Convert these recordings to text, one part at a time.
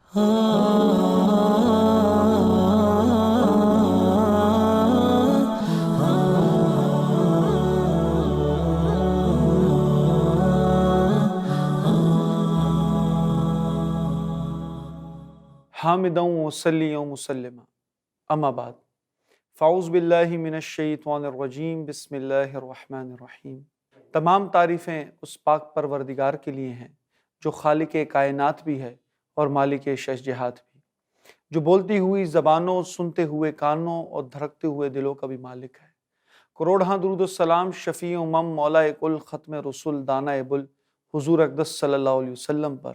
حامداً ومصلیاً ومسلما اما بعد فاعوذ باللہ من الشیطان الرجیم بسم اللہ الرحمن الرحیم۔ تمام تعریفیں اس پاک پروردگار کے لیے ہیں جو خالق کائنات بھی ہے اور مالک ششجہات بھی، جو بولتی ہوئی زبانوں، سنتے ہوئے کانوں اور دھڑکتے ہوئے دلوں کا بھی مالک ہے۔ کروڑہاں درود السلام شفیع امم مولا کل ختم رسول دانا بل حضور اقدس صلی اللہ علیہ وسلم پر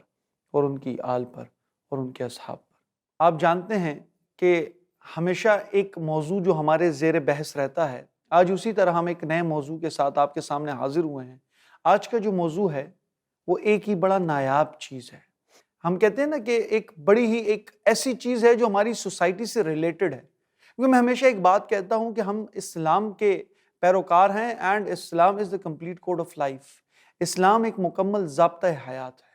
اور ان کی آل پر اور ان کے اصحاب پر۔ آپ جانتے ہیں کہ ہمیشہ ایک موضوع جو ہمارے زیر بحث رہتا ہے، آج اسی طرح ہم ایک نئے موضوع کے ساتھ آپ کے سامنے حاضر ہوئے ہیں۔ آج کا جو موضوع ہے وہ ایک ہی بڑا نایاب چیز ہے۔ ہم کہتے ہیں نا کہ ایک بڑی ہی ایک ایسی چیز ہے جو ہماری سوسائٹی سے ریلیٹڈ ہے، کیونکہ میں ہمیشہ ایک بات کہتا ہوں کہ ہم اسلام کے پیروکار ہیں، and Islam is the complete code of life. اسلام ایک مکمل ضابطۂ حیات ہے۔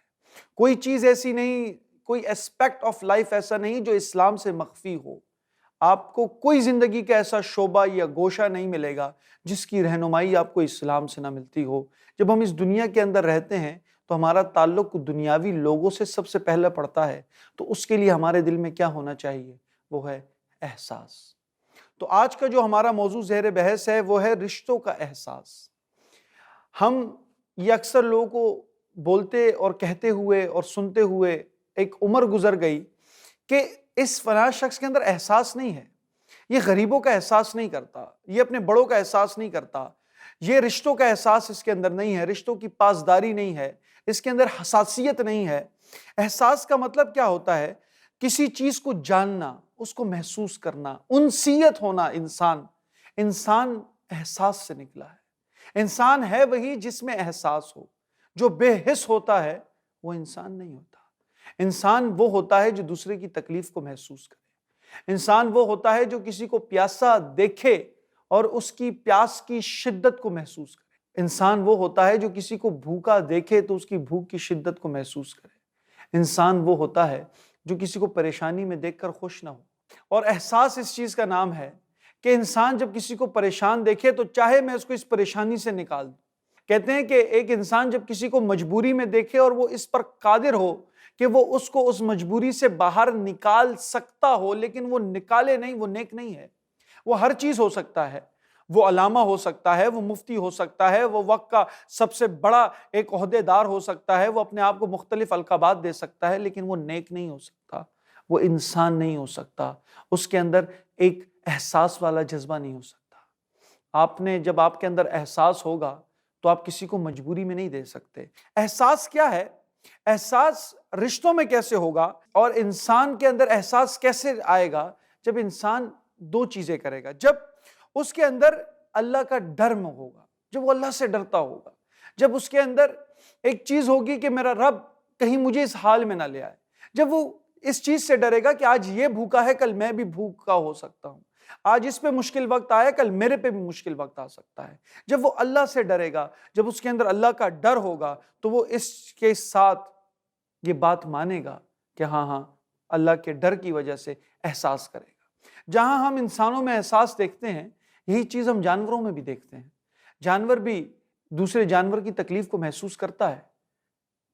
کوئی چیز ایسی نہیں، کوئی اسپیکٹ آف لائف ایسا نہیں جو اسلام سے مخفی ہو۔ آپ کو کوئی زندگی کا ایسا شعبہ یا گوشہ نہیں ملے گا جس کی رہنمائی آپ کو اسلام سے نہ ملتی ہو۔ جب ہم اس دنیا کے اندر رہتے ہیں تو ہمارا تعلق دنیاوی لوگوں سے سب سے پہلے پڑتا ہے، تو اس کے لیے ہمارے دل میں کیا ہونا چاہیے؟ وہ ہے احساس۔ تو آج کا جو ہمارا موضوع زیر بحث ہے وہ ہے رشتوں کا احساس۔ ہم یہ اکثر لوگوں کو بولتے اور کہتے ہوئے اور سنتے ہوئے ایک عمر گزر گئی کہ اس فلاں شخص کے اندر احساس نہیں ہے، یہ غریبوں کا احساس نہیں کرتا، یہ اپنے بڑوں کا احساس نہیں کرتا، یہ رشتوں کا احساس اس کے اندر نہیں ہے، رشتوں کی پاسداری نہیں ہے، اس کے اندر حساسیت نہیں ہے۔ احساس کا مطلب کیا ہوتا ہے؟ کسی چیز کو جاننا، اس کو محسوس کرنا، انسیت ہونا۔ انسان احساس سے نکلا ہے۔ انسان ہے وہی جس میں احساس ہو۔ جو بے حس ہوتا ہے وہ انسان نہیں ہوتا۔ انسان وہ ہوتا ہے جو دوسرے کی تکلیف کو محسوس کرے۔ انسان وہ ہوتا ہے جو کسی کو پیاسا دیکھے اور اس کی پیاس کی شدت کو محسوس کرے۔ انسان وہ ہوتا ہے جو کسی کو بھوکا دیکھے تو اس کی بھوک کی شدت کو محسوس کرے۔ انسان وہ ہوتا ہے جو کسی کو پریشانی میں دیکھ کر خوش نہ ہو۔ اور احساس اس چیز کا نام ہے کہ انسان جب کسی کو پریشان دیکھے تو چاہے میں اس کو اس پریشانی سے نکال دوں۔ کہتے ہیں کہ ایک انسان جب کسی کو مجبوری میں دیکھے اور وہ اس پر قادر ہو کہ وہ اس کو اس مجبوری سے باہر نکال سکتا ہو، لیکن وہ نکالے نہیں، وہ نیک نہیں ہے۔ وہ ہر چیز ہو سکتا ہے، وہ علامہ ہو سکتا ہے، وہ مفتی ہو سکتا ہے، وہ وقت کا سب سے بڑا ایک عہدے دار ہو سکتا ہے، وہ اپنے آپ کو مختلف القابات دے سکتا ہے، لیکن وہ نیک نہیں ہو سکتا، وہ انسان نہیں ہو سکتا۔ اس کے اندر ایک احساس والا جذبہ نہیں ہو سکتا۔ جب آپ کے اندر احساس ہوگا تو آپ کسی کو مجبوری میں نہیں دے سکتے۔ احساس کیا ہے؟ احساس رشتوں میں کیسے ہوگا اور انسان کے اندر احساس کیسے آئے گا؟ جب انسان دو چیزیں کرے گا۔ جب اس کے اندر اللہ کا ڈر ہوگا، جب وہ اللہ سے ڈرتا ہوگا، جب اس کے اندر ایک چیز ہوگی کہ میرا رب کہیں مجھے اس حال میں نہ لے آئے، جب وہ اس چیز سے ڈرے گا کہ آج یہ بھوکا ہے، کل میں بھی بھوکا ہو سکتا ہوں، آج اس پہ مشکل وقت آیا، کل میرے پہ بھی مشکل وقت آ سکتا ہے۔ جب وہ اللہ سے ڈرے گا، جب اس کے اندر اللہ کا ڈر ہوگا، تو وہ اس کے ساتھ یہ بات مانے گا کہ ہاں اللہ کے ڈر کی وجہ سے احساس کرے گا۔ جہاں ہم انسانوں میں احساس دیکھتے ہیں، یہی چیز ہم جانوروں میں بھی دیکھتے ہیں۔ جانور بھی دوسرے جانور کی تکلیف کو محسوس کرتا ہے،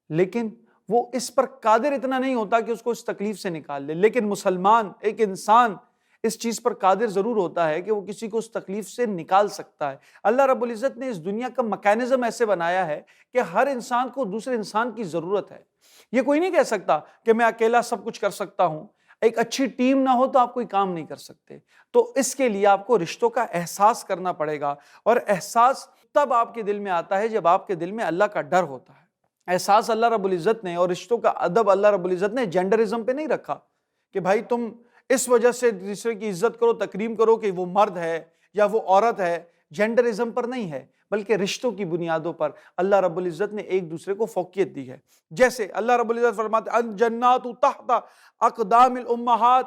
لیکن وہ اس پر قادر اتنا نہیں ہوتا کہ اس کو اس تکلیف سے نکال لے۔ لیکن مسلمان، ایک انسان اس چیز پر قادر ضرور ہوتا ہے کہ وہ کسی کو اس تکلیف سے نکال سکتا ہے۔ اللہ رب العزت نے اس دنیا کا میکینزم ایسے بنایا ہے کہ ہر انسان کو دوسرے انسان کی ضرورت ہے۔ یہ کوئی نہیں کہہ سکتا کہ میں اکیلا سب کچھ کر سکتا ہوں۔ ایک اچھی ٹیم نہ ہو تو آپ کوئی کام نہیں کر سکتے۔ تو اس کے لیے آپ کو رشتوں کا احساس کرنا پڑے گا، اور احساس تب آپ کے دل میں آتا ہے جب آپ کے دل میں اللہ کا ڈر ہوتا ہے۔ احساس اللہ رب العزت نے اور رشتوں کا ادب اللہ رب العزت نے جینڈرزم پہ نہیں رکھا کہ بھائی تم اس وجہ سے دوسرے کی عزت کرو، تکریم کرو کہ وہ مرد ہے یا وہ عورت ہے۔ جینڈرزم پر نہیں ہے، بلکہ رشتوں کی بنیادوں پر اللہ رب العزت نے ایک دوسرے کو فوقیت دی ہے۔ جیسے اللہ رب العزت فرماتے ہیں الجنات تحت اقدام الامہات،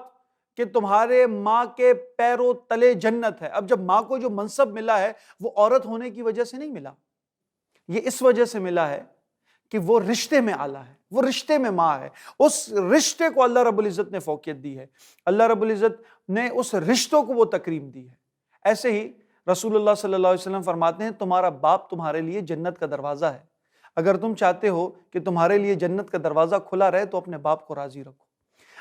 کہ تمہارے ماں کے پیروں تلے جنت ہے۔ اب جب ماں کو جو منصب ملا ہے وہ عورت ہونے کی وجہ سے نہیں ملا، یہ اس وجہ سے ملا ہے کہ وہ رشتے میں اعلیٰ ہے۔ وہ رشتے میں ماں ہے، اس رشتے کو اللہ رب العزت نے فوقیت دی ہے، اللہ رب العزت نے اس رشتوں کو وہ تکریم دی ہے۔ ایسے ہی رسول اللہ صلی اللہ علیہ وسلم فرماتے ہیں تمہارا باپ تمہارے لیے جنت کا دروازہ ہے، اگر تم چاہتے ہو کہ تمہارے لیے جنت کا دروازہ کھلا رہے تو اپنے باپ کو راضی رکھو،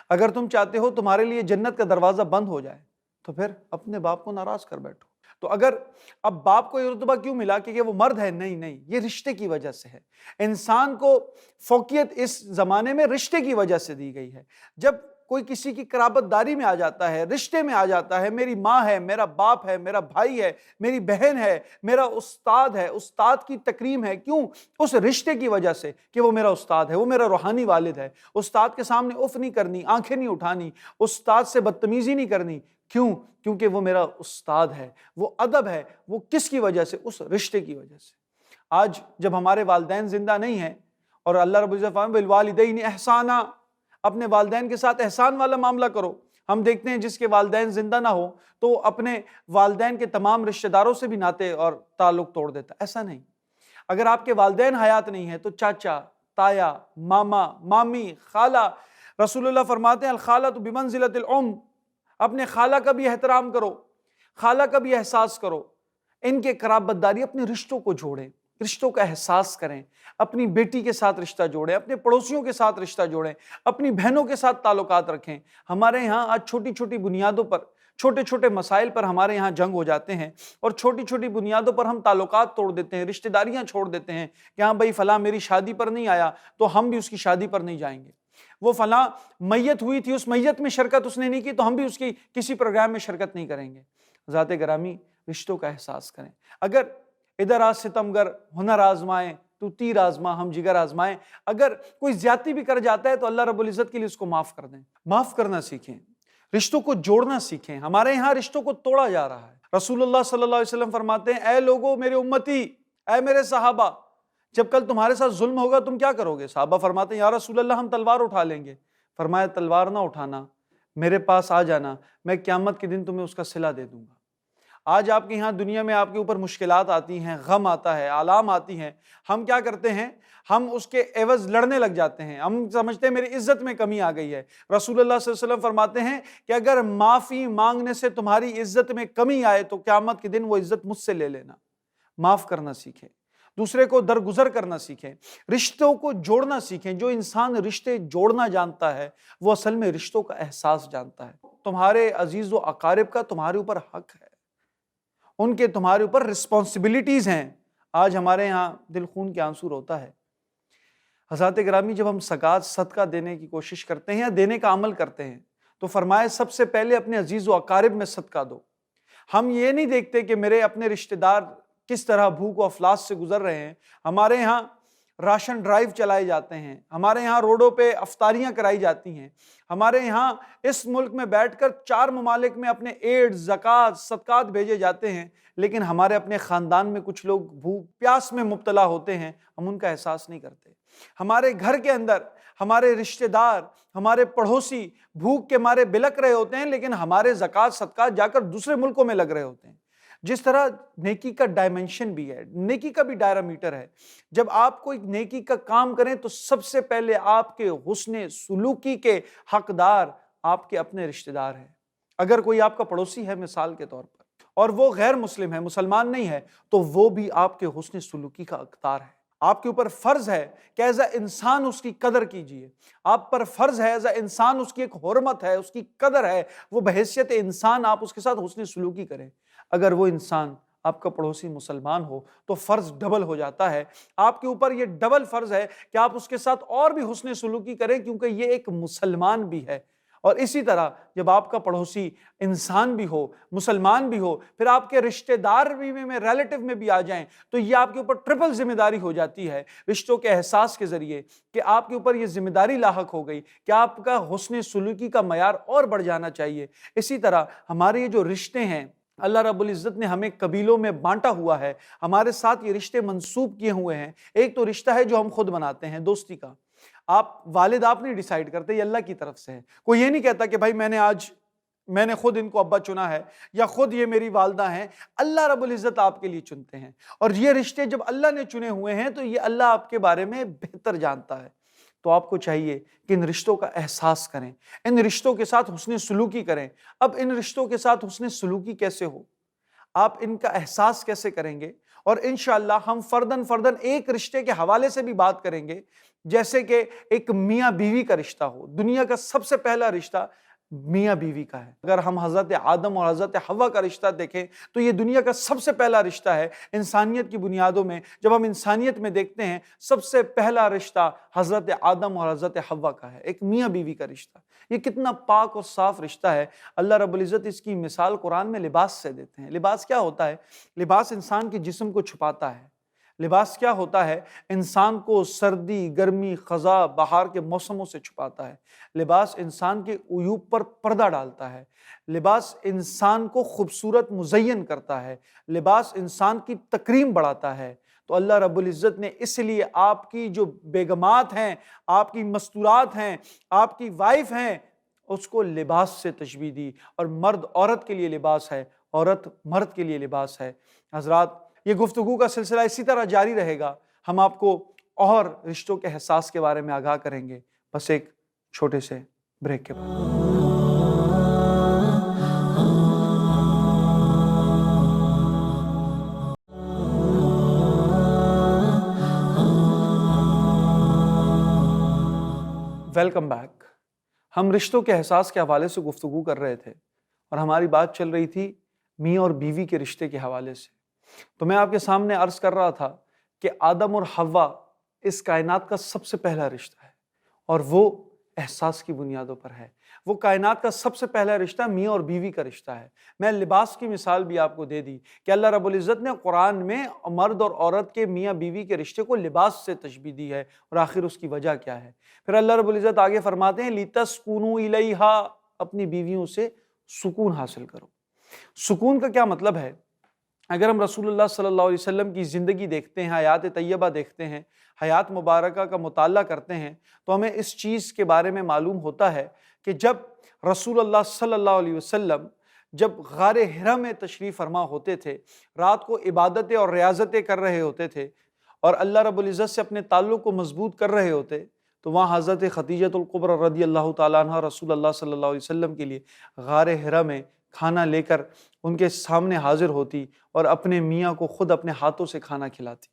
اگر تم چاہتے ہو تمہارے لیے جنت کا دروازہ بند ہو جائے تو پھر اپنے باپ کو ناراض کر بیٹھو۔ تو اگر اب باپ کو یہ رتبہ کیوں ملا کہ وہ مرد ہے؟ نہیں، یہ رشتے کی وجہ سے ہے۔ انسان کو فوقیت اس زمانے میں رشتے کی وجہ سے دی گئی ہے۔ جب کوئی کسی کی قرابت داری میں آ جاتا ہے، رشتے میں آ جاتا ہے، میری ماں ہے، میرا باپ ہے، میرا بھائی ہے، میری بہن ہے، میرا استاد ہے، استاد کی تکریم ہے، کیوں؟ اس رشتے کی وجہ سے کہ وہ میرا استاد ہے، وہ میرا روحانی والد ہے۔ استاد کے سامنے اف نہیں کرنی، آنکھیں نہیں اٹھانی، استاد سے بدتمیزی نہیں کرنی، کیوں؟ کیونکہ وہ میرا استاد ہے۔ وہ ادب ہے، وہ کس کی وجہ سے؟ اس رشتے کی وجہ سے۔ آج جب ہمارے والدین زندہ نہیں ہیں اور اللہ رب العزت فرماتے ہیں بالوالدین احسانا، اپنے والدین کے ساتھ احسان والا معاملہ کرو۔ ہم دیکھتے ہیں جس کے والدین زندہ نہ ہو تو اپنے والدین کے تمام رشتہ داروں سے بھی ناطے اور تعلق توڑ دیتا۔ ایسا نہیں، اگر آپ کے والدین حیات نہیں ہیں تو چاچا، تایا، ماما، مامی، خالہ، رسول اللہ فرماتے ہیں الخالۃ بمنزلۃ الام، اپنے خالہ کا بھی احترام کرو، خالہ کا بھی احساس کرو، ان کے قرابت داری، اپنے رشتوں کو جوڑیں، رشتوں کا احساس کریں، اپنی بیٹی کے ساتھ رشتہ جوڑیں، اپنے پڑوسیوں کے ساتھ رشتہ جوڑیں، اپنی بہنوں کے ساتھ تعلقات رکھیں۔ ہمارے یہاں آج چھوٹی چھوٹی بنیادوں پر، چھوٹے چھوٹے مسائل پر ہمارے یہاں جنگ ہو جاتے ہیں اور چھوٹی چھوٹی بنیادوں پر ہم تعلقات توڑ دیتے ہیں، رشتہ داریاں چھوڑ دیتے ہیں کہ ہاں بھائی فلاں میری شادی پر نہیں آیا تو ہم بھی اس کی شادی پر نہیں جائیں گے، وہ فلاں میت ہوئی تھی اس میت میں شرکت اس نے نہیں کی تو ہم بھی اس کی کسی پروگرام میں شرکت نہیں کریں گے۔ ذات گرامی، رشتوں کا احساس کریں۔ اگر ادھر آ ستمگر ہنر آزمائیں تو تیر آزما ہم جگر آزمائیں، اگر کوئی زیادتی بھی کر جاتا ہے تو اللہ رب العزت کے لیے اس کو معاف کر دیں، معاف کرنا سیکھیں، رشتوں کو جوڑنا سیکھیں۔ ہمارے یہاں رشتوں کو توڑا جا رہا ہے۔ رسول اللہ صلی اللہ علیہ وسلم فرماتے ہیں اے لوگو میرے امتی، اے میرے صحابہ، جب کل تمہارے ساتھ ظلم ہوگا تم کیا کرو گے؟ صحابہ فرماتے ہیں یا رسول اللہ ہم تلوار اٹھا لیں گے۔ فرمایا تلوار نہ اٹھانا، میرے پاس آ جانا، میں قیامت کے دن تمہیں اس کا صلہ دے دوں گا۔ آج آپ کے یہاں دنیا میں آپ کے اوپر مشکلات آتی ہیں، غم آتا ہے، آلام آتی ہیں، ہم کیا کرتے ہیں؟ ہم اس کے عوض لڑنے لگ جاتے ہیں، ہم سمجھتے ہیں میری عزت میں کمی آ گئی ہے۔ رسول اللہ صلی اللہ علیہ وسلم فرماتے ہیں کہ اگر معافی مانگنے سے تمہاری عزت میں کمی آئے تو قیامت کے دن وہ عزت مجھ سے لے لینا۔ معاف کرنا سیکھیں، دوسرے کو درگزر کرنا سیکھیں، رشتوں کو جوڑنا سیکھیں۔ جو انسان رشتے جوڑنا جانتا ہے وہ اصل میں رشتوں کا احساس جانتا ہے۔ تمہارے عزیز و اقارب کا تمہارے اوپر حق ہے، ان کے تمہارے اوپر رسپانسبلٹیز ہیں۔ آج ہمارے یہاں دل خون کے آنسو روتا ہے۔ حضرات گرامی، جب ہم زکوٰۃ صدقہ دینے کی کوشش کرتے ہیں یا دینے کا عمل کرتے ہیں تو فرمایا سب سے پہلے اپنے عزیز و اقارب میں صدقہ دو۔ ہم یہ نہیں دیکھتے کہ میرے اپنے رشتہ دار کس طرح بھوک و افلاس سے گزر رہے ہیں۔ ہمارے یہاں راشن ڈرائیو چلائے جاتے ہیں، ہمارے یہاں روڈوں پہ افطاریاں کرائی جاتی ہیں، ہمارے یہاں اس ملک میں بیٹھ کر 4 ممالک میں اپنے ایڈ، زکوٰۃ، صدقات بھیجے جاتے ہیں، لیکن ہمارے اپنے خاندان میں کچھ لوگ بھوک پیاس میں مبتلا ہوتے ہیں، ہم ان کا احساس نہیں کرتے۔ ہمارے گھر کے اندر ہمارے رشتہ دار، ہمارے پڑوسی بھوک کے مارے بلک رہے ہوتے ہیں، لیکن ہمارے زکوٰۃ صدقات جا کر دوسرے ملکوں میں لگ رہے ہوتے ہیں۔ جس طرح نیکی کا ڈائمنشن بھی ہے، نیکی کا بھی دائرہ میٹر ہے۔ جب آپ کوئی نیکی کا کام کریں تو سب سے پہلے آپ کے حسن سلوکی کے حقدار آپ کے اپنے رشتہ دار ہیں۔ اگر کوئی آپ کا پڑوسی ہے مثال کے طور پر اور وہ غیر مسلم ہے، مسلمان نہیں ہے، تو وہ بھی آپ کے حسن سلوکی کا حقدار ہے۔ آپ کے اوپر فرض ہے کہ ایز اے انسان اس کی قدر کیجئے، آپ پر فرض ہے ایز اے انسان اس کی ایک حرمت ہے، اس کی قدر ہے، وہ بحیثیت انسان آپ اس کے ساتھ حسن سلوکی کریں۔ اگر وہ انسان آپ کا پڑوسی مسلمان ہو تو فرض ڈبل ہو جاتا ہے، آپ کے اوپر یہ ڈبل فرض ہے کہ آپ اس کے ساتھ اور بھی حسن سلوکی کریں کیونکہ یہ ایک مسلمان بھی ہے۔ اور اسی طرح جب آپ کا پڑوسی انسان بھی ہو، مسلمان بھی ہو، پھر آپ کے رشتہ دار بھی میں ریلیٹو میں بھی آ جائیں تو یہ آپ کے اوپر ٹرپل ذمہ داری ہو جاتی ہے رشتوں کے احساس کے ذریعے، کہ آپ کے اوپر یہ ذمہ داری لاحق ہو گئی کہ آپ کا حسن سلوکی کا معیار اور بڑھ جانا چاہیے۔ اسی طرح ہمارے یہ جو رشتے ہیں، اللہ رب العزت نے ہمیں قبیلوں میں بانٹا ہوا ہے، ہمارے ساتھ یہ رشتے منسوب کیے ہوئے ہیں۔ ایک تو رشتہ ہے جو ہم خود بناتے ہیں، دوستی کا۔ والد آپ نہیں ڈیسائیڈ کرتے، یہ اللہ کی طرف سے ہے۔ کوئی یہ نہیں کہتا کہ بھائی میں نے خود ان کو ابا چنا ہے یا خود یہ میری والدہ ہیں، اللہ رب العزت آپ کے لیے چنتے ہیں۔ اور یہ رشتے جب اللہ نے چنے ہوئے ہیں تو یہ اللہ آپ کے بارے میں بہتر جانتا ہے۔ تو آپ کو چاہیے کہ ان رشتوں کا احساس کریں، ان رشتوں کے ساتھ حسن سلوکی کریں۔ اب ان رشتوں کے ساتھ حسن سلوکی کیسے ہو، آپ ان کا احساس کیسے کریں گے، اور انشاءاللہ ہم فرداً ایک رشتے کے حوالے سے بھی بات کریں گے، جیسے کہ ایک میاں بیوی کا رشتہ ہو۔ دنیا کا سب سے پہلا رشتہ میاں بیوی کا ہے۔ اگر ہم حضرت آدم اور حضرت حوا کا رشتہ دیکھیں تو یہ دنیا کا سب سے پہلا رشتہ ہے انسانیت کی بنیادوں میں۔ جب ہم انسانیت میں دیکھتے ہیں، سب سے پہلا رشتہ حضرت آدم اور حضرت حوا کا ہے، ایک میاں بیوی کا رشتہ۔ یہ کتنا پاک اور صاف رشتہ ہے۔ اللہ رب العزت اس کی مثال قرآن میں لباس سے دیتے ہیں۔ لباس کیا ہوتا ہے؟ لباس انسان کے جسم کو چھپاتا ہے۔ لباس کیا ہوتا ہے؟ انسان کو سردی، گرمی، خزاں، بہار کے موسموں سے چھپاتا ہے۔ لباس انسان کے عیوب پر پردہ ڈالتا ہے۔ لباس انسان کو خوبصورت مزین کرتا ہے۔ لباس انسان کی تکریم بڑھاتا ہے۔ تو اللہ رب العزت نے اس لیے آپ کی جو بیگمات ہیں، آپ کی مستورات ہیں، آپ کی وائف ہیں، اس کو لباس سے تشبیہ دی، اور مرد عورت کے لیے لباس ہے، عورت مرد کے لیے لباس ہے۔ حضرات، یہ گفتگو کا سلسلہ اسی طرح جاری رہے گا۔ ہم آپ کو اور رشتوں کے احساس کے بارے میں آگاہ کریں گے، بس ایک چھوٹے سے بریک کے بعد۔ Welcome back. ہم رشتوں کے احساس کے حوالے سے گفتگو کر رہے تھے، اور ہماری بات چل رہی تھی میاں اور بیوی کے رشتے کے حوالے سے۔ تو میں آپ کے سامنے عرض کر رہا تھا کہ آدم اور حوا اس کائنات کا سب سے پہلا رشتہ ہے، اور وہ احساس کی بنیادوں پر ہے۔ وہ کائنات کا سب سے پہلا رشتہ میاں اور بیوی کا رشتہ ہے۔ میں لباس کی مثال بھی آپ کو دے دی کہ اللہ رب العزت نے قرآن میں مرد اور عورت کے میاں بیوی کے رشتے کو لباس سے تشبیہ دی ہے، اور آخر اس کی وجہ کیا ہے؟ پھر اللہ رب العزت آگے فرماتے ہیں لِتَسْكُنُوا إِلَيْهَا، اپنی بیویوں سے سکون حاصل کرو۔ سکون کا کیا مطلب ہے؟ اگر ہم رسول اللہ صلی اللہ علیہ وسلم کی زندگی دیکھتے ہیں، حیات طیبہ دیکھتے ہیں، حیات مبارکہ کا مطالعہ کرتے ہیں، تو ہمیں اس چیز کے بارے میں معلوم ہوتا ہے کہ جب رسول اللہ صلی اللہ علیہ وسلم جب غار حرا میں تشریف فرما ہوتے تھے، رات کو عبادتیں اور ریاضتیں کر رہے ہوتے تھے، اور اللہ رب العزت سے اپنے تعلق کو مضبوط کر رہے ہوتے، تو وہاں حضرت خدیجہ الکبریٰ رضی اللہ تعالیٰ عنہ رسول اللہ صلی اللہ علیہ وسلم کے لیے غار حرا میں کھانا لے کر ان کے سامنے حاضر ہوتی، اور اپنے میاں کو خود اپنے ہاتھوں سے کھانا کھلاتی۔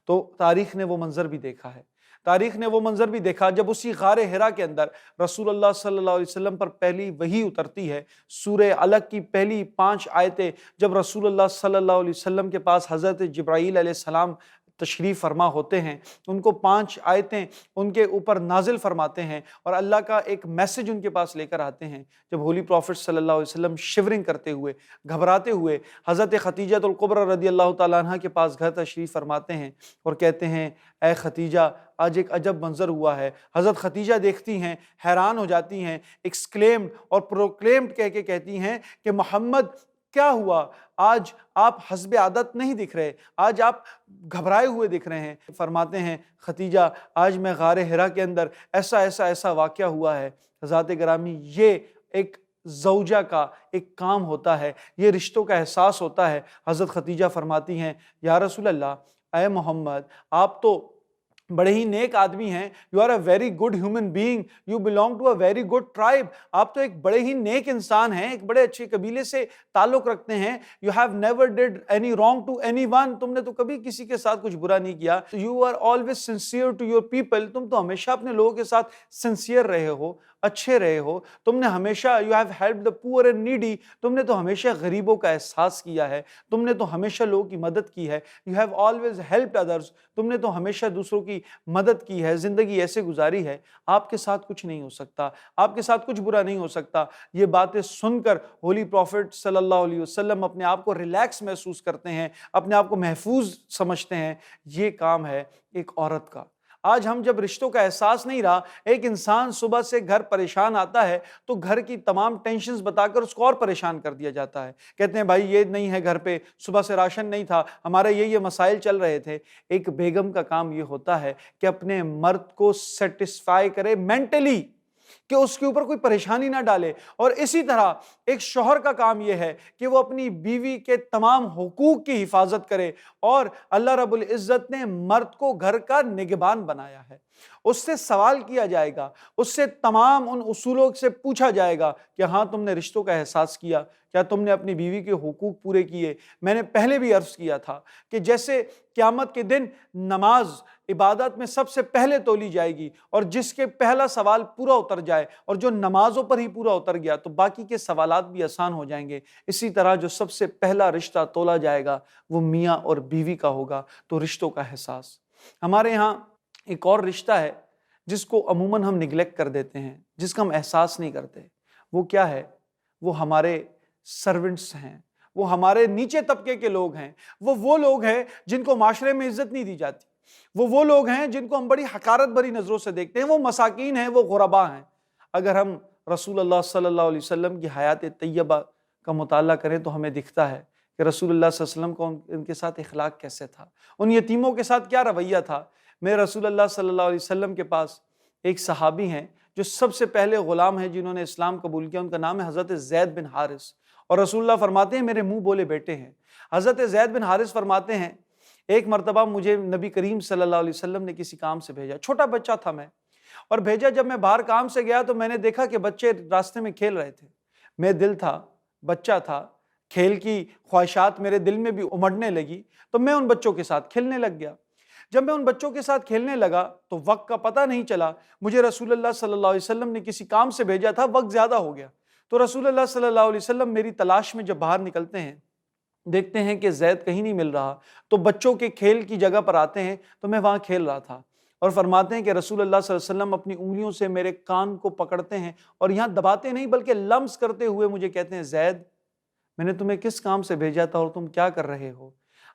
تو تاریخ نے وہ منظر بھی دیکھا ہے۔ تاریخ نے وہ منظر بھی دیکھا جب اسی غار حرا کے اندر رسول اللہ صلی اللہ علیہ وسلم پر پہلی وحی اترتی ہے، سورہ علق کی پہلی 5 آیتیں جب رسول اللہ صلی اللہ علیہ وسلم کے پاس حضرت جبرائیل علیہ السلام تشریف فرما ہوتے ہیں، ان کو 5 آیتیں ان کے اوپر نازل فرماتے ہیں، اور اللہ کا ایک میسج ان کے پاس لے کر آتے ہیں۔ جب ہولی پروفٹ صلی اللہ علیہ وسلم شیورنگ کرتے ہوئے، گھبراتے ہوئے حضرت خدیجہ الکبریٰ رضی اللہ تعالیٰ عنہ کے پاس گھر تشریف فرماتے ہیں، اور کہتے ہیں اے خدیجہ، آج ایک عجب منظر ہوا ہے۔ حضرت خدیجہ دیکھتی ہیں، حیران ہو جاتی ہیں، ایکسکلیمڈ اور پروکلیمڈ کہہ کے کہتی ہیں کہ محمد کیا ہوا؟ آج آپ حسب عادت نہیں دکھ رہے، آج آپ گھبرائے ہوئے دکھ رہے ہیں۔ فرماتے ہیں خدیجہ، آج میں غار حرا کے اندر ایسا واقعہ ہوا ہے۔ حضرات گرامی، یہ ایک زوجہ کا ایک کام ہوتا ہے، یہ رشتوں کا احساس ہوتا ہے۔ حضرت خدیجہ فرماتی ہیں یا رسول اللہ، اے محمد، آپ تو بڑے ہی نیک آدمی ہیں، you are a very good human being, you belong to a very good tribe, آپ تو ایک بڑے ہی نیک انسان ہیں، ایک بڑے اچھے قبیلے سے تعلق رکھتے ہیں۔ You have never did any wrong to any one, تم نے تو کبھی کسی کے ساتھ کچھ برا نہیں کیا۔ You are always sincere to your people, تم تو ہمیشہ اپنے لوگوں کے ساتھ سنسیئر رہے ہو، اچھے رہے ہو۔ تم نے ہمیشہ you have help the poor and needy, تم نے تو ہمیشہ غریبوں کا احساس کیا ہے، تم نے تو ہمیشہ لوگوں کی مدد کی ہے۔ یو ہیو آلویز ہیلپڈ ادرس، تم نے تو ہمیشہ دوسروں کی مدد کی ہے، زندگی ایسے گزاری ہے۔ آپ کے ساتھ کچھ نہیں ہو سکتا، آپ کے ساتھ کچھ برا نہیں ہو سکتا۔ یہ باتیں سن کر ہولی پروفٹ صلی اللہ علیہ وسلم اپنے آپ کو ریلیکس محسوس کرتے ہیں، اپنے آپ کو محفوظ سمجھتے ہیں۔ یہ کام ہے ایک عورت کا۔ آج ہم جب رشتوں کا احساس نہیں رہا، ایک انسان صبح سے گھر پریشان آتا ہے تو گھر کی تمام ٹینشنز بتا کر اس کو اور پریشان کر دیا جاتا ہے۔ کہتے ہیں بھائی یہ نہیں ہے گھر پہ، صبح سے راشن نہیں تھا، ہمارے یہ مسائل چل رہے تھے۔ ایک بیگم کا کام یہ ہوتا ہے کہ اپنے مرد کو سیٹسفائی کرے مینٹلی، کہ اس کے اوپر کوئی پریشانی نہ ڈالے۔ اور اسی طرح ایک شوہر کا کام یہ ہے کہ وہ اپنی بیوی کے تمام حقوق کی حفاظت کرے، اور اللہ رب العزت نے مرد کو گھر کا نگہبان بنایا ہے۔ اس سے سوال کیا جائے گا، اس سے تمام ان اصولوں سے پوچھا جائے گا کہ ہاں تم نے رشتوں کا احساس کیا، کیا تم نے اپنی بیوی کے حقوق پورے کیے۔ میں نے پہلے بھی عرض کیا تھا کہ جیسے قیامت کے دن نماز عبادت میں سب سے پہلے تولی جائے گی، اور جس کے پہلا سوال پورا اتر جائے اور جو نمازوں پر ہی پورا اتر گیا تو باقی کے سوالات بھی آسان ہو جائیں گے، اسی طرح جو سب سے پہلا رشتہ تولا جائے گا وہ میاں اور بیوی کا ہوگا۔ تو رشتوں کا احساس، ہمارے ہاں ایک اور رشتہ ہے جس کو عموماً ہم نگلیکٹ کر دیتے ہیں، جس کا ہم احساس نہیں کرتے۔ وہ کیا ہے؟ وہ ہمارے سرونٹس ہیں، وہ ہمارے نیچے طبقے کے لوگ ہیں، وہ لوگ ہیں جن کو معاشرے میں عزت نہیں دی جاتی، وہ لوگ ہیں جن کو ہم بڑی حقارت بھری نظروں سے دیکھتے ہیں، وہ مساکین ہیں، وہ غربا ہیں۔ اگر ہم رسول اللہ صلی اللہ علیہ وسلم کی حیات طیبہ کا مطالعہ کریں تو ہمیں دکھتا ہے کہ رسول اللہ صلی اللہ علیہ وسلم کو ان کے ساتھ اخلاق کیسے تھا، ان یتیموں کے ساتھ کیا رویہ تھا۔ میرے رسول اللہ صلی اللہ علیہ وسلم کے پاس ایک صحابی ہیں جو سب سے پہلے غلام ہیں جنہوں نے اسلام قبول کیا، ان کا نام ہے حضرت زید بن حارث، اور رسول اللہ فرماتے ہیں میرے منہ بولے بیٹے ہیں۔ حضرت زید بن حارث فرماتے ہیں ایک مرتبہ مجھے نبی کریم صلی اللہ علیہ وسلم نے کسی کام سے بھیجا، چھوٹا بچہ تھا میں، اور بھیجا جب میں باہر کام سے گیا تو میں نے دیکھا کہ بچے راستے میں کھیل رہے تھے۔ میں دل تھا، بچہ تھا، کھیل کی خواہشات میرے دل میں بھی امڑنے لگی، تو میں ان بچوں کے ساتھ کھیلنے لگ گیا۔ جب میں ان بچوں کے ساتھ کھیلنے لگا تو وقت کا پتہ نہیں چلا، مجھے رسول اللہ صلی اللہ علیہ وسلم نے کسی کام سے بھیجا تھا، وقت زیادہ ہو گیا، تو رسول اللہ صلی اللہ علیہ وسلم میری تلاش میں جب باہر نکلتے ہیں، دیکھتے ہیں کہ زید کہیں نہیں مل رہا، تو بچوں کے کھیل کی جگہ پر آتے ہیں تو میں وہاں کھیل رہا تھا، اور فرماتے ہیں کہ رسول اللہ صلی اللہ علیہ وسلم اپنی انگلیوں سے میرے کان کو پکڑتے ہیں، اور یہاں دباتے نہیں بلکہ لمس کرتے ہوئے مجھے کہتے ہیں زید میں نے تمہیں کس کام سے بھیجا تھا اور تم کیا کر رہے ہو؟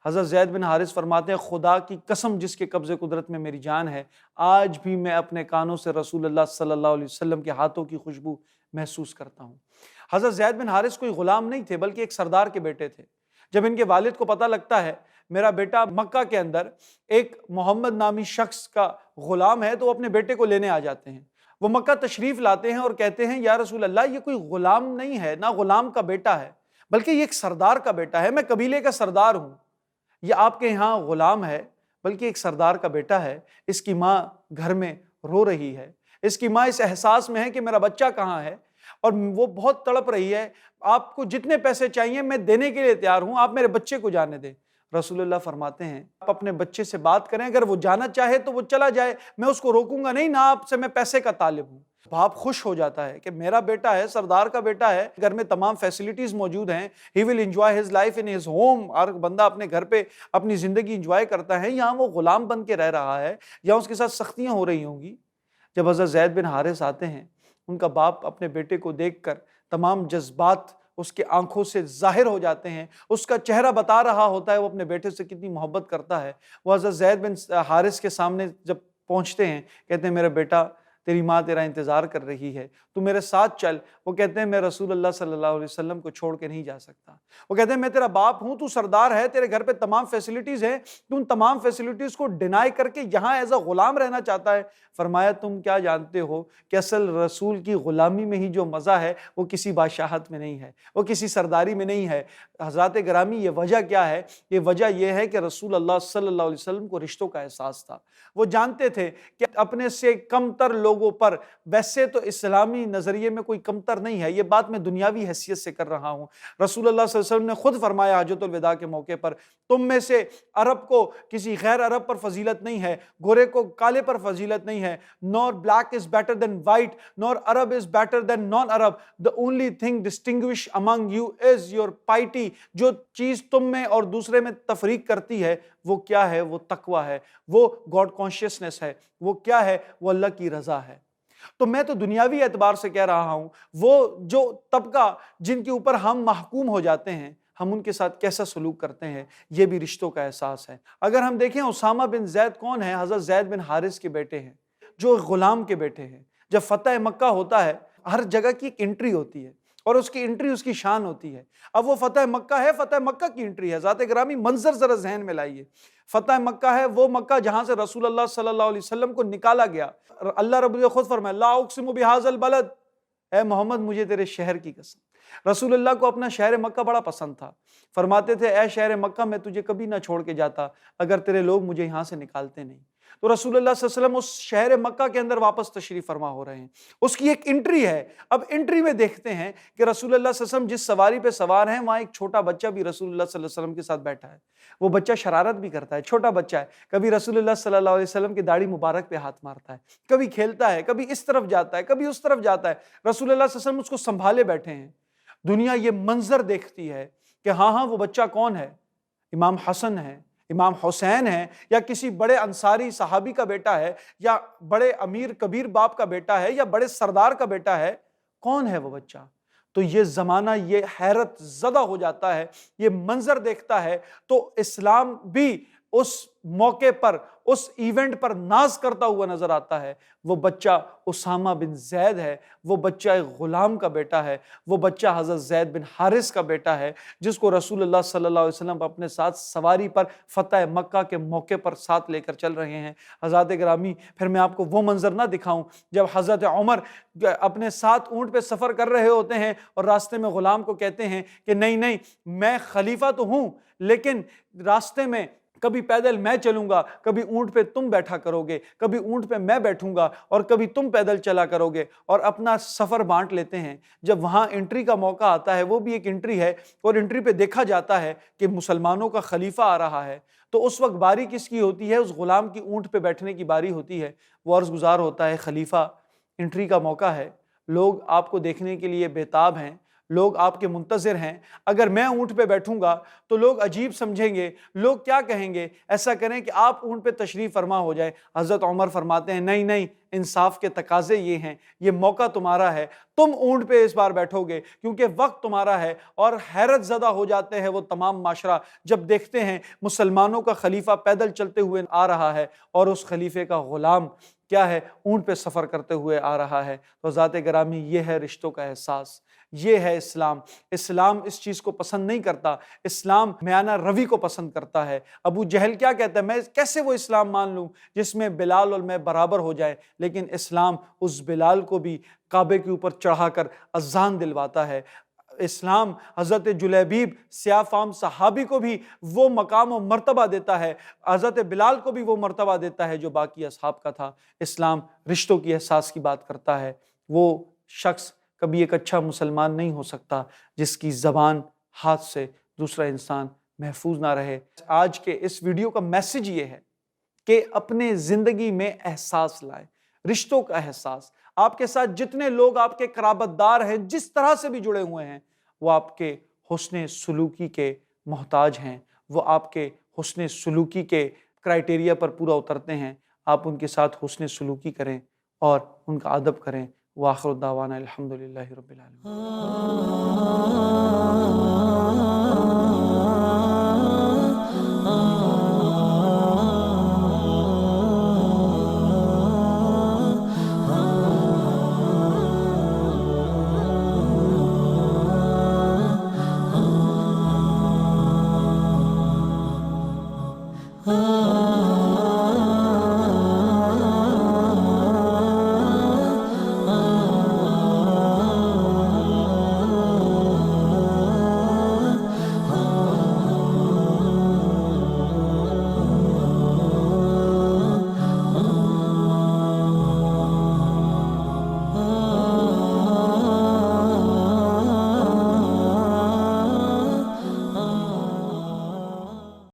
حضرت زید بن حارث فرماتے ہیں خدا کی قسم جس کے قبضے قدرت میں میری جان ہے، آج بھی میں اپنے کانوں سے رسول اللہ صلی اللہ علیہ وسلم کے ہاتھوں کی خوشبو محسوس کرتا ہوں۔ حضرت زید بن حارث کوئی غلام نہیں تھے بلکہ ایک سردار کے بیٹے تھے۔ جب ان کے والد کو پتہ لگتا ہے میرا بیٹا مکہ کے اندر ایک محمد نامی شخص کا غلام ہے، تو وہ اپنے بیٹے کو لینے آ جاتے ہیں۔ وہ مکہ تشریف لاتے ہیں اور کہتے ہیں یا رسول اللہ یہ کوئی غلام نہیں ہے، نہ غلام کا بیٹا ہے، بلکہ یہ ایک سردار کا بیٹا ہے، میں قبیلے کا سردار ہوں، یہ آپ کے یہاں غلام ہے بلکہ ایک سردار کا بیٹا ہے۔ اس کی ماں گھر میں رو رہی ہے، اس کی ماں اس احساس میں ہے کہ میرا بچہ کہاں ہے، اور وہ بہت تڑپ رہی ہے، آپ کو جتنے پیسے چاہیے میں دینے کے لیے تیار ہوں، آپ میرے بچے کو جانے دیں۔ رسول اللہ فرماتے ہیں آپ اپنے بچے سے بات کریں، اگر وہ جانا چاہے تو وہ چلا جائے، میں اس کو روکوں گا نہیں، نہ آپ سے میں پیسے کا طالب ہوں۔ باپ خوش ہو جاتا ہے کہ میرا بیٹا ہے، سردار کا بیٹا ہے، گھر میں تمام فیسلٹیز موجود ہیں، he will enjoy his life in his home, ہر بندہ اپنے گھر پہ اپنی زندگی انجوائے کرتا ہے، یہاں وہ غلام بن کے رہ رہا ہے، یا اس کے ساتھ سختیاں ہو رہی ہوں گی۔ جب حضرت زید بن حارث آتے ہیں، ان کا باپ اپنے بیٹے کو دیکھ کر تمام جذبات اس کے آنکھوں سے ظاہر ہو جاتے ہیں، اس کا چہرہ بتا رہا ہوتا ہے وہ اپنے بیٹے سے کتنی محبت کرتا ہے۔ وہ حضرت زید بن حارث کے سامنے جب پہنچتے ہیں، کہتے ہیں میرا بیٹا تیری ماں تیرا انتظار کر رہی ہے، تو میرے ساتھ چل۔ وہ کہتے ہیں میں رسول اللہ صلی اللہ علیہ وسلم کو چھوڑ کے نہیں جا سکتا۔ وہ کہتے ہیں میں تیرا باپ ہوں، تو سردار ہے، تیرے گھر پہ تمام فیسلٹیز ہیں، تو ان تمام فیسلٹیز کو ڈینائی کر کے یہاں ایز اے غلام رہنا چاہتا ہے۔ فرمایا تم کیا جانتے ہو کہ اصل رسول کی غلامی میں ہی جو مزہ ہے وہ کسی بادشاہت میں نہیں ہے، وہ کسی سرداری میں نہیں ہے۔ حضرات گرامی یہ وجہ کیا ہے؟ یہ وجہ یہ ہے کہ رسول اللہ صلی اللہ علیہ وسلم کو رشتوں کا احساس تھا۔ وہ جانتے تھے کہ اپنے سے کم تر لوگوں پر، ویسے تو اسلامی نظریے میں کوئی کمتر نہیں ہے، یہ بات میں دنیاوی حیثیت سے کر رہا ہوں۔ رسول اللہ صلی اللہ علیہ وسلم نے خود فرمایا حجۃ الوداع کے موقع پر تم میں سے عرب کو کسی غیر عرب پر فضیلت نہیں ہے، گورے کو کالے پر فضیلت نہیں ہے، nor black is better than white nor Arab is better than non-Arab, the only thing distinguished among you is your piety۔ جو چیز تم میں اور دوسرے میں تفریق کرتی ہے وہ کیا ہے؟ وہ تقوی ہے، وہ گاڈ کانشیسنس ہے، وہ کیا ہے؟ وہ اللہ کی رضا ہے۔ تو میں تو دنیاوی اعتبار سے کہہ رہا ہوں، وہ جو طبقہ جن کے اوپر ہم محکوم ہو جاتے ہیں، ہم ان کے ساتھ کیسا سلوک کرتے ہیں، یہ بھی رشتوں کا احساس ہے۔ اگر ہم دیکھیں اسامہ بن زید کون ہیں؟ حضرت زید بن حارث کے بیٹے ہیں، جو غلام کے بیٹے ہیں۔ جب فتح مکہ ہوتا ہے، ہر جگہ کی ایک انٹری ہوتی ہے، اور اس کی انٹری اس کی شان ہوتی ہے۔ اب وہ فتح مکہ ہے، فتح مکہ کی انٹری ہے۔ ذات گرامی منظر ذرا ذہن میں لائیے، فتح مکہ ہے وہ مکہ جہاں سے رسول اللہ صلی اللہ علیہ وسلم کو نکالا گیا۔ اللہ رب العزت خود فرمائے لا اقسم بہذا البلد، اے محمد مجھے تیرے شہر کی قسم۔ رسول اللہ کو اپنا شہر مکہ بڑا پسند تھا، فرماتے تھے اے شہر مکہ میں تجھے کبھی نہ چھوڑ کے جاتا اگر تیرے لوگ مجھے یہاں سے نکالتے نہیں۔ تو رسول اللہ صلی اللہ علیہ وسلم اس شہر مکہ کے اندر واپس تشریف فرما ہو رہے ہیں، اس کی ایک انٹری ہے۔ اب انٹری میں دیکھتے ہیں کہ رسول اللہ صلی اللہ علیہ وسلم جس سواری پہ سوار ہیں وہاں ایک چھوٹا بچہ بھی رسول اللہ صلی اللہ علیہ وسلم کے ساتھ بیٹھا ہے۔ وہ بچہ شرارت بھی کرتا ہے، چھوٹا بچہ ہے، کبھی رسول اللہ صلی اللہ علیہ وسلم کی داڑھی مبارک پہ ہاتھ مارتا ہے، کبھی کھیلتا ہے، کبھی اس طرف جاتا ہے، کبھی اس طرف جاتا ہے۔ رسول اللہ صلی اللہ علیہ وسلم اس کو سنبھالے بیٹھے ہیں۔ دنیا یہ منظر دیکھتی ہے کہ ہاں وہ بچہ کون ہے، امام حسن ہے، امام حسین ہے، یا کسی بڑے انصاری صحابی کا بیٹا ہے، یا بڑے امیر کبیر باپ کا بیٹا ہے، یا بڑے سردار کا بیٹا ہے، کون ہے وہ بچہ؟ تو یہ زمانہ یہ حیرت زدہ ہو جاتا ہے، یہ منظر دیکھتا ہے۔ تو اسلام بھی اس موقع پر، اس ایونٹ پر ناز کرتا ہوا نظر آتا ہے۔ وہ بچہ اسامہ بن زید ہے، وہ بچہ ایک غلام کا بیٹا ہے، وہ بچہ حضرت زید بن حارث کا بیٹا ہے، جس کو رسول اللہ صلی اللہ علیہ وسلم اپنے ساتھ سواری پر فتح مکہ کے موقع پر ساتھ لے کر چل رہے ہیں۔ حضرات گرامی، پھر میں آپ کو وہ منظر نہ دکھاؤں جب حضرت عمر اپنے ساتھ اونٹ پہ سفر کر رہے ہوتے ہیں اور راستے میں غلام کو کہتے ہیں کہ نہیں میں خلیفہ تو ہوں، لیکن راستے میں کبھی پیدل میں چلوں گا، کبھی اونٹ پہ تم بیٹھا کرو گے، کبھی اونٹ پہ میں بیٹھوں گا اور کبھی تم پیدل چلا کرو گے، اور اپنا سفر بانٹ لیتے ہیں۔ جب وہاں انٹری کا موقع آتا ہے، وہ بھی ایک انٹری ہے، اور انٹری پہ دیکھا جاتا ہے کہ مسلمانوں کا خلیفہ آ رہا ہے، تو اس وقت باری کس کی ہوتی ہے؟ اس غلام کی اونٹ پہ بیٹھنے کی باری ہوتی ہے۔ وہ عرض گزار ہوتا ہے خلیفہ انٹری کا موقع ہے، لوگ آپ کو دیکھنے کے لیے بےتاب ہیں، لوگ آپ کے منتظر ہیں، اگر میں اونٹ پہ بیٹھوں گا تو لوگ عجیب سمجھیں گے، لوگ کیا کہیں گے، ایسا کریں کہ آپ اونٹ پہ تشریف فرما ہو جائے۔ حضرت عمر فرماتے ہیں نہیں، انصاف کے تقاضے یہ ہیں، یہ موقع تمہارا ہے، تم اونٹ پہ اس بار بیٹھو گے کیونکہ وقت تمہارا ہے۔ اور حیرت زدہ ہو جاتے ہیں وہ تمام معاشرہ جب دیکھتے ہیں مسلمانوں کا خلیفہ پیدل چلتے ہوئے آ رہا ہے اور اس خلیفے کا غلام کیا ہے، اونٹ پہ سفر کرتے ہوئے آ رہا ہے۔ تو ذات گرامی، یہ ہے رشتوں کا احساس، یہ ہے اسلام۔ اسلام اس چیز کو پسند نہیں کرتا، اسلام میانہ روی کو پسند کرتا ہے۔ ابو جہل کیا کہتا ہے، میں کیسے وہ اسلام مان لوں جس میں بلال اور میں برابر ہو جائے، لیکن اسلام اس بلال کو بھی کعبے کے اوپر چڑھا کر اذان دلواتا ہے۔ اسلام حضرت جلیبیب سیاہ فام صحابی کو بھی وہ مقام و مرتبہ دیتا ہے، حضرت بلال کو بھی وہ مرتبہ دیتا ہے جو باقی اصحاب کا تھا۔ اسلام رشتوں کی احساس کی بات کرتا ہے۔ وہ شخص کبھی ایک اچھا مسلمان نہیں ہو سکتا جس کی زبان ہاتھ سے دوسرا انسان محفوظ نہ رہے۔ آج کے اس ویڈیو کا میسج یہ ہے کہ اپنے زندگی میں احساس لائیں، رشتوں کا احساس۔ آپ کے ساتھ جتنے لوگ آپ کے قرابت دار ہیں، جس طرح سے بھی جڑے ہوئے ہیں، وہ آپ کے حسن سلوکی کے محتاج ہیں، وہ آپ کے حسن سلوکی کے کرائٹیریا پر پورا اترتے ہیں۔ آپ ان کے ساتھ حسن سلوکی کریں اور ان کا ادب کریں۔ وآخر دعوانا الحمدللہ رب العالمین۔